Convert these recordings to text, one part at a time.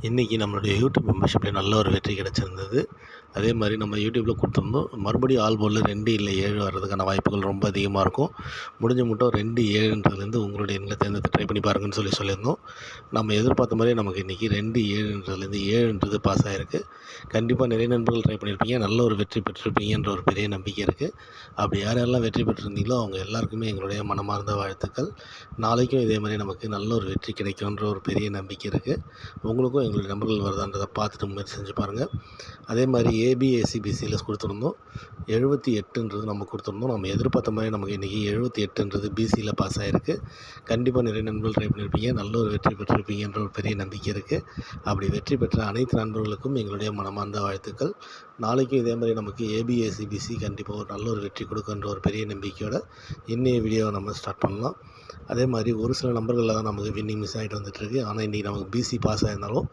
இன்றைக்கி நம்மளுடைய யூடியூப் மெம்பர்ஷிப்பில் நல்ல ஒரு வெற்றி கிடச்சிருந்தது. அதே மாதிரி நம்ம யூடியூப்பில் கொடுத்துருந்தோம். மறுபடியும் ஆல் போர்டில் 2 இல்லை 7 வர்றதுக்கான வாய்ப்புகள் ரொம்ப அதிகமாக இருக்கும். முடிஞ்ச மட்டும் 2, 7ன்றதுலேருந்து உங்களுடைய எண்களை தேர்ந்தெடுத்து ட்ரை பண்ணி பாருங்கன்னு சொல்லியிருந்தோம். நம்ம எதிர்பார்த்த மாதிரியே நமக்கு இன்றைக்கி 2, 7ன்றதுலேருந்து 7ன்றது பாஸ் ஆகிருக்கு. கண்டிப்பாக நிறைய நண்பர்கள் ட்ரை பண்ணியிருப்பீங்க. நல்ல ஒரு வெற்றி பெற்றிருப்பீங்கன்ற ஒரு பெரிய நம்பிக்கை இருக்குது. அப்படி யாரெல்லாம் வெற்றி பெற்றிருந்தீங்களோ அவங்க எல்லாருக்குமே எங்களுடைய மனமார்ந்த வாழ்த்துக்கள். நாளைக்கும் இதே மாதிரி நமக்கு நல்ல ஒரு வெற்றி கிடைக்கும்ன்ற ஒரு பெரிய நம்பிக்கை இருக்குது. உங்களுக்கும் எங்களுடைய நம்பர்கள் வருதான்றதை பார்த்துட்டு முயற்சி செஞ்சு பாருங்கள். அதே மாதிரி ஏபிஎஸ்சிபிசியில் கொடுத்துருந்தோம். 78ன்றது நம்ம கொடுத்துருந்தோம். நம்ம எதிர்பார்த்த மாதிரி நமக்கு இன்றைக்கி 78ன்றது பிசியில் பாஸ் ஆகிருக்கு. கண்டிப்பாக நிறைய நண்பர்கள் ட்ரை பண்ணியிருப்பீங்க. நல்ல ஒரு வெற்றி பெற்றிருப்பீங்கன்ற ஒரு பெரிய நம்பிக்கை இருக்குது. அப்படி வெற்றி பெற்ற அனைத்து நண்பர்களுக்கும் எங்களுடைய மனமார்ந்த வாழ்த்துக்கள். நாளைக்கும் இதே மாதிரி நமக்கு ஏபிஎஸ்சிபிசி கண்டிப்பாக ஒரு நல்ல ஒரு வெற்றி கொடுக்குன்ற ஒரு பெரிய நம்பிக்கையோட இன்னைய வீடியோவை நம்ம ஸ்டார்ட் பண்ணலாம். அதே மாதிரி ஒரு சில நம்பர்களில் தான் நமக்கு வின்னிங் மிஸ் ஆகிட்டு வந்துட்டுருக்கு. ஆனால் இன்றைக்கி நமக்கு பிசி பாஸ் ஆகிருந்தாலும்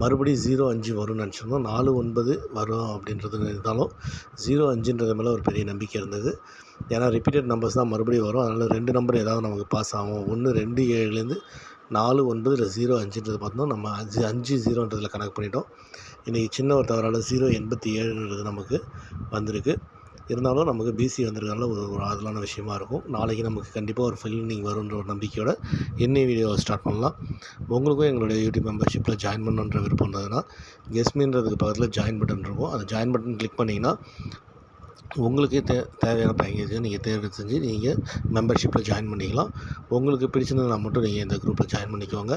மறுபடியும் 0-5 வரும்னு நினச்சிருந்தோம். 4-9 வரும் அப்படின்றது இருந்தாலும் 0-5ன்றது மேலே ஒரு பெரிய நம்பிக்கை இருந்தது. ஏன்னா ரிப்பீட்டட் நம்பர்ஸ் தான் மறுபடியும் வரும். அதனால் 2 நம்பர் ஏதாவது நமக்கு பாஸ் ஆகும். 1, 2, 7லேருந்து 4, 9 இல்லை 0-5ன்றது பார்த்தோம். நம்ம 5-0ன்றதில் கணக்கு பண்ணிட்டோம். இன்றைக்கி சின்ன ஒரு தவறால் 0-87ன்றது நமக்கு வந்திருக்கு. இருந்தாலும் நமக்கு பிசி வந்திருக்கனால ஒரு ஆதலான விஷயமா இருக்கும். நாளைக்கு நமக்கு கண்டிப்பாக ஒரு வின்னிங் வரும்ன்ற ஒரு நம்பிக்கையோட இன்னைய வீடியோவை ஸ்டார்ட் பண்ணலாம். உங்களுக்கும் எங்களுடைய யூடியூப் மெம்பர்ஷிப்பில் ஜாயின் பண்ணணுன்ற விருப்பம் இருந்ததுன்னா கெஸ்மின்றதுக்கு பக்கத்தில் ஜாயின் பட்டன் இருக்கும். அந்த ஜாயின் பட்டன் கிளிக் பண்ணிங்கன்னா உங்களுக்கு தேவையான பேக்கேஜை நீங்கள் தேர்வு செஞ்சு நீங்கள் மெம்பர்ஷிப்பில் ஜாயின் பண்ணிக்கலாம். உங்களுக்கு பிடிச்சிருந்ததுனா மட்டும் நீங்கள் இந்த குரூப்பில் ஜாயின் பண்ணிக்கோங்க.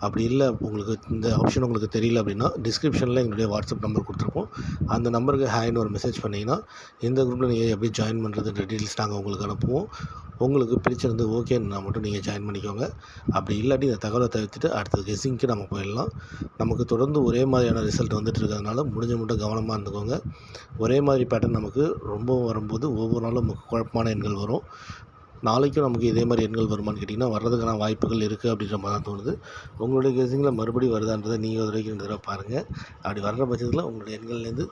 அப்படி இல்லை உங்களுக்கு இந்த ஆப்ஷன் உங்களுக்கு தெரியல அப்படின்னா டிஸ்கிரிப்ஷனில் எங்களுடைய வாட்ஸ்அப் நம்பர் கொடுத்துருப்போம். அந்த நம்பருக்கு ஹேன்னு ஒரு மெசேஜ் பண்ணிங்கன்னா இந்த குரூப்பில் நீங்கள் எப்படி ஜாயின் பண்ணுறதுன்ற டீட்டெயில்ஸ் நாங்கள் உங்களுக்கு அனுப்புவோம். உங்களுக்கு பிடிச்சிருந்து ஓகேன்னா மட்டும் நீங்கள் ஜாயின் பண்ணிக்கோங்க. அப்படி இல்லாட்டி இந்த தகவலை தவிர்த்துட்டு அடுத்த கெஸ்ஸிங்க்கு நம்ம போயிடலாம். நமக்கு தொடர்ந்து ஒரே மாதிரியான ரிசல்ட் வந்துட்டு இருக்கிறதுனால முடிஞ்ச மட்டும் கவனமாக இருந்துக்கோங்க. ஒரே மாதிரி பேட்டர்ன் நமக்கு ரொம்ப வரும்போது ஒவ்வொரு நாளும் நமக்கு குழப்பமான எண்கள் வரும். நாளைக்கும் நமக்கு இதே மாதிரி எண்கள் வருமானு கேட்டிங்கன்னா வர்றதுக்கான வாய்ப்புகள் இருக்குது அப்படின்ற மாதிரி தான் தோணுது. உங்களுடைய கெஸ்ஸிங்கில் மறுபடியும் வருதான்றதை நீங்கள் ஒரு வரைக்கும் 2 தடவை பாருங்கள். அப்படி வர்ற பட்சத்தில் உங்களுடைய எண்கள்லேருந்து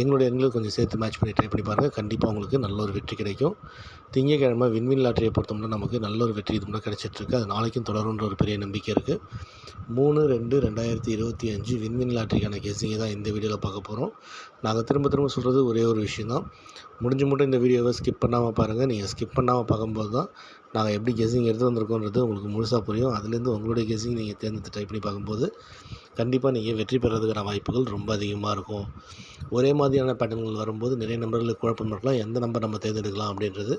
எங்களுடைய எண்களை கொஞ்சம் சேர்த்து மேட்ச் பண்ணி ட்ரை பண்ணி பாருங்கள். கண்டிப்பாக உங்களுக்கு நல்ல ஒரு வெற்றி கிடைக்கும். திங்கட்கிழமை விண்வெளி லாட்டரியை பொறுத்தோம்னா நமக்கு நல்ல ஒரு வெற்றி இது முன்னாடி கிடைச்சிட்ருக்கு. அது நாளைக்கும் தொடருன்ற ஒரு பெரிய நம்பிக்கை இருக்குது. 3-2-2025 விண்வெளி லாட்டரிக்கான கெஸ்ஸிங்கை தான் இந்த வீடியோவில் பார்க்க போகிறோம். நாங்கள் திரும்ப சொல்கிறது ஒரே ஒரு விஷயம் தான். முடிஞ்ச மட்டும் இந்த வீடியோவை ஸ்கிப் பண்ணாமல் பாருங்கள். நீங்கள் ஸ்கிப் பண்ணாமல் பார்க்கும்போது தான் நாங்கள் எப்படி கெஸ்ஸிங் எடுத்து வந்திருக்கோன்றது உங்களுக்கு முழுசாக புரியும். அதுலேருந்து உங்களுடைய கெஸ்ஸிங் நீங்கள் தேர்ந்தெடுத்து ட்ரை பண்ணி பார்க்கும்போது கண்டிப்பாக நீங்கள் வெற்றி பெறதுக்கான வாய்ப்புகள் ரொம்ப அதிகமாக இருக்கும். ஒரே மாதிரியான பேட்டர்ன்கள் வரும்போது நிறைய நம்பர்களுக்கு குழப்பம் இருக்கலாம். எந்த நம்பர் நம்ம தேர்ந்தெடுக்கலாம் அப்படின்றது.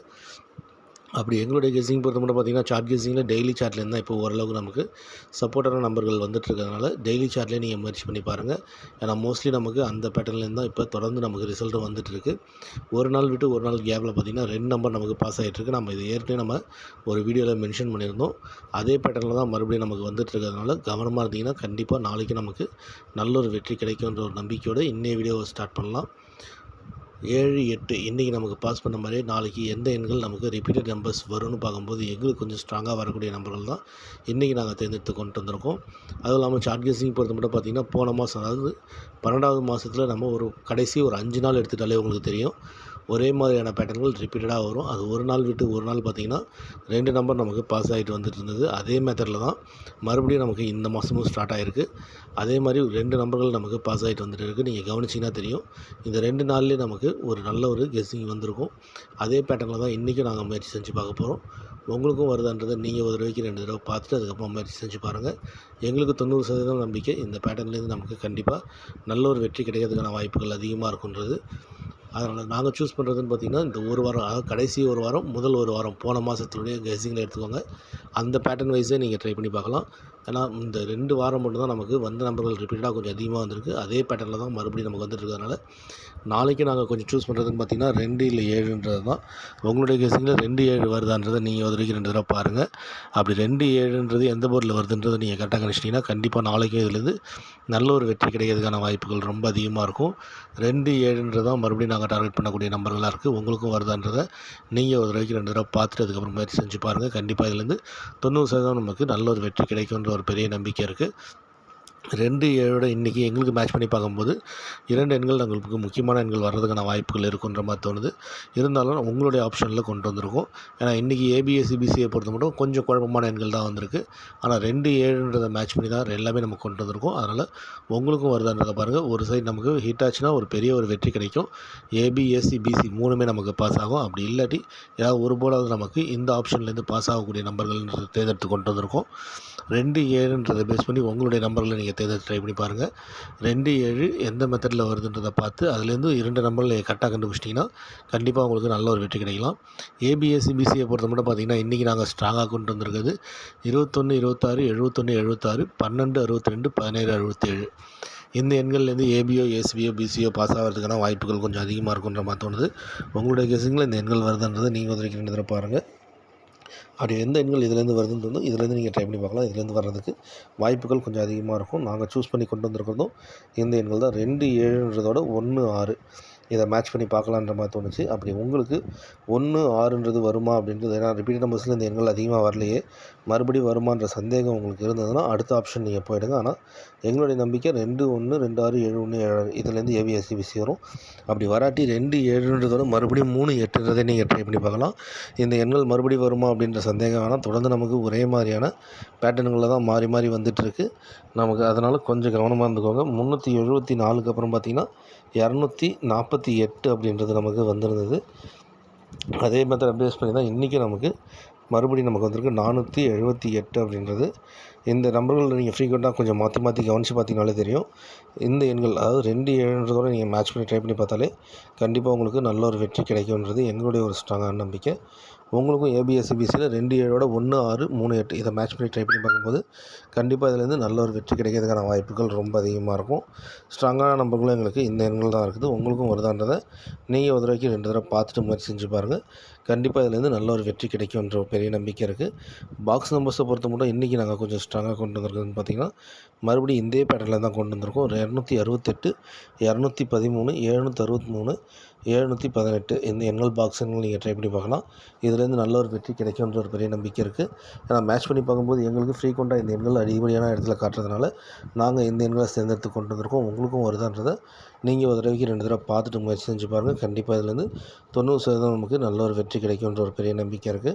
அப்படி எங்களுடைய கெஸ்ஸிங் பொறுத்த மட்டும் பார்த்திங்கன்னா சார்ட் கெஸ்ஸிங்கில் டெய்லி சார்ட்லேருந்து தான் இப்போ ஓரளவுக்கு நமக்கு சப்போர்ட்டான நம்பர்கள் வந்துட்டுருக்கிறதுனால டெய்லி சார்ட்லேயே நீங்கள் முயற்சி பண்ணி பாருங்கள். ஏன்னா மோஸ்ட்லி நமக்கு அந்த பேட்டர்ன்லேருந்து தான் இப்போ தொடர்ந்து நமக்கு ரிசல்ட்டும் வந்துட்டுருக்கு. ஒரு நாள் விட்டு ஒரு நாள் கேப்பில் பார்த்திங்கன்னா 2 நம்பர் நமக்கு பாஸ் ஆகிட்டுருக்கு. நம்ம இது ஏற்கனவே நம்ம ஒரு வீடியோவில் மென்ஷன் பண்ணியிருந்தோம். அதே பேட்டர்னில் தான் மறுபடியும் நமக்கு வந்துட்டுருக்கிறதுனால கவனமாக இருந்தீங்கன்னா கண்டிப்பாக நாளைக்கு நமக்கு நல்ல ஒரு வெற்றி கிடைக்குன்ற ஒரு நம்பிக்கையோடு இன்னைய வீடியோவை ஸ்டார்ட் பண்ணலாம். 7, 8 இன்றைக்கி நமக்கு பாஸ் பண்ண மாதிரி நாளைக்கு எந்த எண்கள் நமக்கு ரிப்பீட்டட் நம்பர்ஸ் வரும்னு பார்க்கும்போது எங்களுக்கு கொஞ்சம் ஸ்ட்ராங்காக வரக்கூடிய நம்பர்கள் தான் இன்றைக்கி நாங்கள் தேர்ந்தெடுத்து கொண்டு வந்திருக்கோம். அதுவும் இல்லாமல் சார்ட் கெஸ்ஸிங் பொறுத்த மட்டும் பார்த்திங்கன்னா போன மாதம் அதாவது 12வது மாதத்தில் நம்ம ஒரு கடைசி ஒரு 5 நாள் எடுத்துட்டாலே உங்களுக்கு தெரியும் ஒரே மாதிரியான பேட்டர்ன்கள் ரிப்பீட்டடாக வரும். அது ஒரு நாள் விட்டு ஒரு நாள் பார்த்திங்கன்னா 2 நம்பர் நமக்கு பாஸ் ஆகிட்டு வந்துட்டு இருந்தது. அதே மெத்தடில் தான் மறுபடியும் நமக்கு இந்த மாதமும் ஸ்டார்ட் ஆகிருக்கு. அதே மாதிரி 2 நம்பர்கள் நமக்கு பாஸ் ஆகிட்டு வந்துட்டு இருக்குது. நீங்கள் கவனிச்சிங்கன்னா தெரியும் இந்த 2 நாள்லேயே நமக்கு ஒரு நல்ல ஒரு கெஸ்ஸிங் வந்திருக்கும். அதே பேட்டர்னில் தான் இன்றைக்கி நாங்கள் முயற்சி செஞ்சு பார்க்க போகிறோம். உங்களுக்கும் வருதான்றதை நீங்கள் ஒரு தடவைக்கு 2 தடவை பார்த்துட்டு அதுக்கப்புறம் முயற்சி செஞ்சு பாருங்கள். எங்களுக்கு 90% நம்பிக்கை இந்த பேட்டர்ன்லேருந்து நமக்கு கண்டிப்பாக நல்ல ஒரு வெற்றி கிடைக்கிறதுக்கான வாய்ப்புகள் அதிகமாக இருக்குன்றது. அதனால் நாங்கள் சூஸ் பண்ணுறதுன்னு பார்த்திங்கன்னா இந்த ஒரு வாரம் அதாவது கடைசி ஒரு வாரம் முதல் ஒரு வாரம் போன மாதத்துடைய கெஸ்ஸிங்கில் எடுத்துக்கோங்க. அந்த பேட்டர்ன் வைஸே நீங்கள் ட்ரை பண்ணி பார்க்கலாம். ஏன்னா இந்த 2 வாரம் மட்டும் தான் நமக்கு வந்த நம்பர்கள் ரிப்பீட்டடாக கொஞ்சம் அதிகமாக வந்திருக்கு. அதே பேட்டர்னில் தான் மறுபடியும் நமக்கு வந்துட்டுருக்கிறதுனால நாளைக்கு நாங்கள் கொஞ்சம் சூஸ் பண்ணுறதுன்னு பார்த்திங்கன்னா 2 இல்லை 7ன்றது தான். உங்களுடைய கெஸ்ஸிங்கில் 2, 7 வருதான்றதை நீங்கள் ஒரு வரைக்கும் 2 தடவை பாருங்கள். அப்படி 2, 7ன்றது எந்த போர்டில் வருதுன்றதை நீங்கள் கரெக்டாக கணிச்சிட்டிங்கன்னா கண்டிப்பாக நாளைக்கும் இதுலேருந்து நல்ல ஒரு வெற்றி கிடைக்கிறதுக்கான வாய்ப்புகள் ரொம்ப அதிகமாக இருக்கும். 2, 7ன்றது தான் மறுபடியும் நாங்கள் டார்கெட் பண்ணக்கூடிய நம்பர்களாக இருக்குது. உங்களுக்கும் வருதான்றதை நீங்கள் ஒரு தடவைக்கு 2 தடவை பார்த்துட்டு அதுக்கப்புறம் முயற்சி செஞ்சு பாருங்கள். கண்டிப்பாக இதுலேருந்து 90% நமக்கு நல்ல ஒரு வெற்றி கிடைக்குன்ற ஒரு பெரிய நம்பிக்கை இருக்குது. 2, 7 இன்றைக்கி எங்களுக்கு மேட்ச் பண்ணி பார்க்கும்போது 2 எண்கள் எங்களுக்கு முக்கியமான எண்கள் வர்றதுக்கான வாய்ப்புகள் இருக்குன்ற மாதிரி தோணுது. இருந்தாலும் உங்களுடைய ஆப்ஷனில் கொண்டு வந்திருக்கோம். ஏன்னா இன்றைக்கி ஏபிஎஸ் சிபிசிஐ பொறுத்த மட்டும் கொஞ்சம் குழப்பமான எண்கள் தான் வந்திருக்கு. ஆனால் 2, 7ன்றதை மேட்ச் பண்ணி தான் எல்லாமே நம்ம கொண்டு வந்திருக்கோம். அதனால் உங்களுக்கும் வருதான்றதை பாருங்கள். ஒரு சைடு நமக்கு ஹிட் ஆச்சுன்னா ஒரு பெரிய ஒரு வெற்றி கிடைக்கும். ஏபிஎஸ்சி பிசி 3மே நமக்கு பாஸ் ஆகும். அப்படி இல்லாட்டி ஏதாவது ஒரு போலாவது நமக்கு இந்த ஆப்ஷன்லேருந்து பாஸ் ஆகக்கூடிய நம்பர்கள்ன்றதை தேர்ந்தெடுத்து கொண்டு வந்திருக்கோம். 2, 7ன்றதை பேஸ் பண்ணி உங்களுடைய நம்பர்களை நீங்கள் தேர்ந்தெடுத்து ட்ரை பண்ணி பாருங்கள். 2, 7 எந்த மெத்தடில் வருதுன்றதை பார்த்து அதுலேருந்து 2 நம்பரில் கரெக்டாக கண்டுபிடிச்சிட்டிங்கன்னா கண்டிப்பாக உங்களுக்கு நல்ல ஒரு வெற்றி கிடைக்கலாம். ஏபிஎஸ்சி பிசியை பொறுத்த மட்டும் பார்த்திங்கன்னா இன்றைக்கி நாங்கள் ஸ்ட்ராங்காக கொண்டு வந்திருக்கிறது 21, 26, 71, 76, 12, 62, 17, 67. இந்த எண்கள்லேருந்து ஏபியோ எஸ்பியோ பிசியோ பாஸ் ஆகிறதுக்கான வாய்ப்புகள் கொஞ்சம் அதிகமாக இருக்குன்ற மாதிரி தோணுது. உங்களுடைய கெஸிங்கில் இந்த எண்கள் வருதுன்றதை நீங்கள் உதவிக்கு 2 தடவை பாருங்கள். அப்படி எந்த எண்கள் இதுலேருந்து வருதுன்னு தோணும் இதுலேருந்து நீங்கள் ட்ரை பண்ணி பார்க்கலாம். இதுலேருந்து வர்றதுக்கு வாய்ப்புகள் கொஞ்சம் அதிகமாக இருக்கும். நாங்கள் சூஸ் பண்ணி கொண்டு வந்திருக்கிறதும் இந்த எண்கள் தான். 2, 7ன்றதோட 1, 6 இதை மேட்ச் பண்ணி பார்க்கலான்ற மாதிரி தோணுச்சு. அப்படி உங்களுக்கு 1, 6ன்றது வருமா அப்படின்றது, ஏன்னா ரிப்பீட் நம்பர்ஸில் இந்த எண்கள் அதிகமாக வரலையே, மறுபடியும் வருமான்ற சந்தேகம் உங்களுக்கு இருந்ததுன்னா அடுத்த ஆப்ஷன் நீங்கள் போயிடுங்க. ஆனால் எங்களுடைய நம்பிக்கை 2, 1, 2, 6, 7, 1, 7 இதுலேருந்து ஏபிஎஸ்சி பிசி வரும். அப்படி வராட்டி 2, 7ன்றதோட மறுபடியும் 3, 8ன்றதை நீங்கள் ட்ரை பண்ணி பார்க்கலாம். இந்த எண்கள் மறுபடியும் வருமா அப்படின்ற சந்தேகம் ஆனால் தொடர்ந்து நமக்கு ஒரே மாதிரியான பேட்டர்னுங்களில் தான் மாறி மாறி வந்துட்டுருக்கு நமக்கு. அதனால் கொஞ்சம் கவனமாக இருந்துக்கோங்க. 374க்கு அப்புறம் பார்த்திங்கன்னா 248 அப்படின்றது நமக்கு வந்திருந்தது. அதே மெத்தட் பேஸ் பண்ணி தான் இன்றைக்கி நமக்கு மறுபடியும் நமக்கு வந்திருக்கு 478 அப்படின்றது. இந்த நம்பர்கள் நீங்கள் ஃப்ரீக்வெண்ட்டாக கொஞ்சம் மாற்றி மாற்றி கவனித்து பார்த்தீங்கனாலே தெரியும். இந்த எண்கள் அதாவது 2, 7ன்றதோட நீங்கள் மேட்ச் பண்ணி ட்ரை பண்ணி பார்த்தாலே கண்டிப்பாக உங்களுக்கு நல்ல ஒரு வெற்றி கிடைக்கும்ன்றது எங்களுடைய ஒரு ஸ்ட்ராங்கான நம்பிக்கை. உங்களுக்கும் ஏபிஎஸ்சி பிசியில் 2, 7ஓட 1, 6, 3, 8 இதை மேட்ச் பண்ணி ட்ரை பண்ணி பார்க்கும்போது கண்டிப்பாக இதுலேருந்து நல்ல ஒரு வெற்றி கிடைக்கிறதுக்கான வாய்ப்புகள் ரொம்ப அதிகமாக இருக்கும். ஸ்ட்ராங்கான நம்பர்களும் எங்களுக்கு இந்த எண்கள் தான் இருக்குது. உங்களுக்கும் வருதான்றதை நீங்கள் ஒரு தடவைக்கு 2 தடவை பார்த்துட்டு முயற்சி செஞ்சு பாருங்கள். கண்டிப்பாக இதுலேருந்து நல்ல ஒரு வெற்றி கிடைக்கும்ன்ற ஒரு பெரிய நம்பிக்கை இருக்குது. பாக்ஸ் நம்பர்ஸை பொறுத்த மட்டும் இன்றைக்கி நாங்கள் கொஞ்சம் ஸ்ட்ராங்காக கொண்டு வந்திருக்குதுன்னு பார்த்திங்கன்னா மறுபடியும் இதே பேட்டர்னில் தான் கொண்டு வந்திருக்கோம். 268, 213, 763, 718 இந்த எண்கள் பாக்ஸ் எண்கள் நீங்கள் ட்ரை பண்ணி பார்க்கலாம். இதுலேருந்து நல்ல ஒரு வெற்றி கிடைக்கும்ன்ற ஒரு பெரிய நம்பிக்கை இருக்குது. ஏன்னா மேட்ச் பண்ணி பார்க்கும்போது எங்களுக்கு ஃப்ரீக்வெண்ட்டாக இந்த எண்கள் அதிகப்படியான இடத்துல காட்டுறதுனால நாங்கள் இந்த எண்களை தேர்ந்தெடுத்து கொண்டு வந்திருக்கோம். உங்களுக்கும் வருதான்றதை நீங்கள் ஒரு தடவைக்கு 2 தடவை பார்த்துட்டு முயற்சி செஞ்சு பாருங்கள். கண்டிப்பாக இதுலேருந்து 90% நமக்கு நல்ல ஒரு வெற்றி கிடைக்கும்ன்ற ஒரு பெரிய நம்பிக்கை இருக்குது.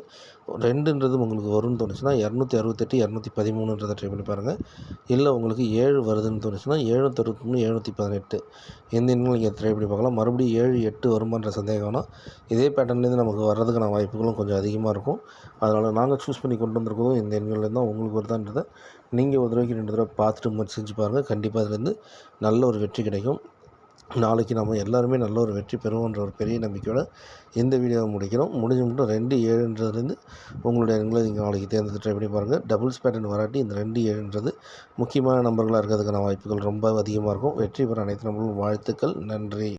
2ன்றது உங்களுக்கு வரும்னு தோணுச்சுன்னா 268, 213ன்றதை ட்ரை பண்ணி பாருங்கள். இல்லை உங்களுக்கு 7 வருதுன்னு தோணுச்சுன்னா 763, 718 இந்த எண்கள் நீங்கள் ட்ரை பண்ணி பார்க்கலாம். மறுபடியும் 7, 8 வருமான்ற சந்தேகம்னா இதே பேட்டர்ன்லேருந்து நமக்கு வர்றதுக்கான வாய்ப்புகளும் கொஞ்சம் அதிகமாக இருக்கும். அதனால் நாங்கள் சூஸ் பண்ணி கொண்டு வந்திருக்கோம் இந்த எண்கள்லேருந்து தான் உங்களுக்கு வருதான்றதை நீங்கள் ஒரு தடவைக்கு 2 தடவை பார்த்துட்டு முயற்சி செஞ்சு பாருங்கள். கண்டிப்பாக இதுலேருந்து நல்ல ஒரு வெற்றி கிடைக்கும். நாளைக்கு நம்ம எல்லாருமே நல்ல ஒரு வெற்றி பெறுவோன்ற ஒரு பெரிய நம்பிக்கையோடு இந்த வீடியோவை முடிக்கிறோம். முடிஞ்ச மட்டும் 2, 7ன்றதுலேருந்து உங்களுடைய எண்களை நீங்கள் நாளைக்கு தேர்ந்தெடுத்து ட்ரை பண்ணி பாருங்கள். டபுள்ஸ் பேட்டர்ன் வராட்டி இந்த 2, 7ன்றது முக்கியமான நம்பர்களாக இருக்கிறதுக்கான வாய்ப்புகள் ரொம்ப அதிகமாக இருக்கும். வெற்றி பெற அனைத்து நம்பர்களும் வாழ்த்துக்கள். நன்றி.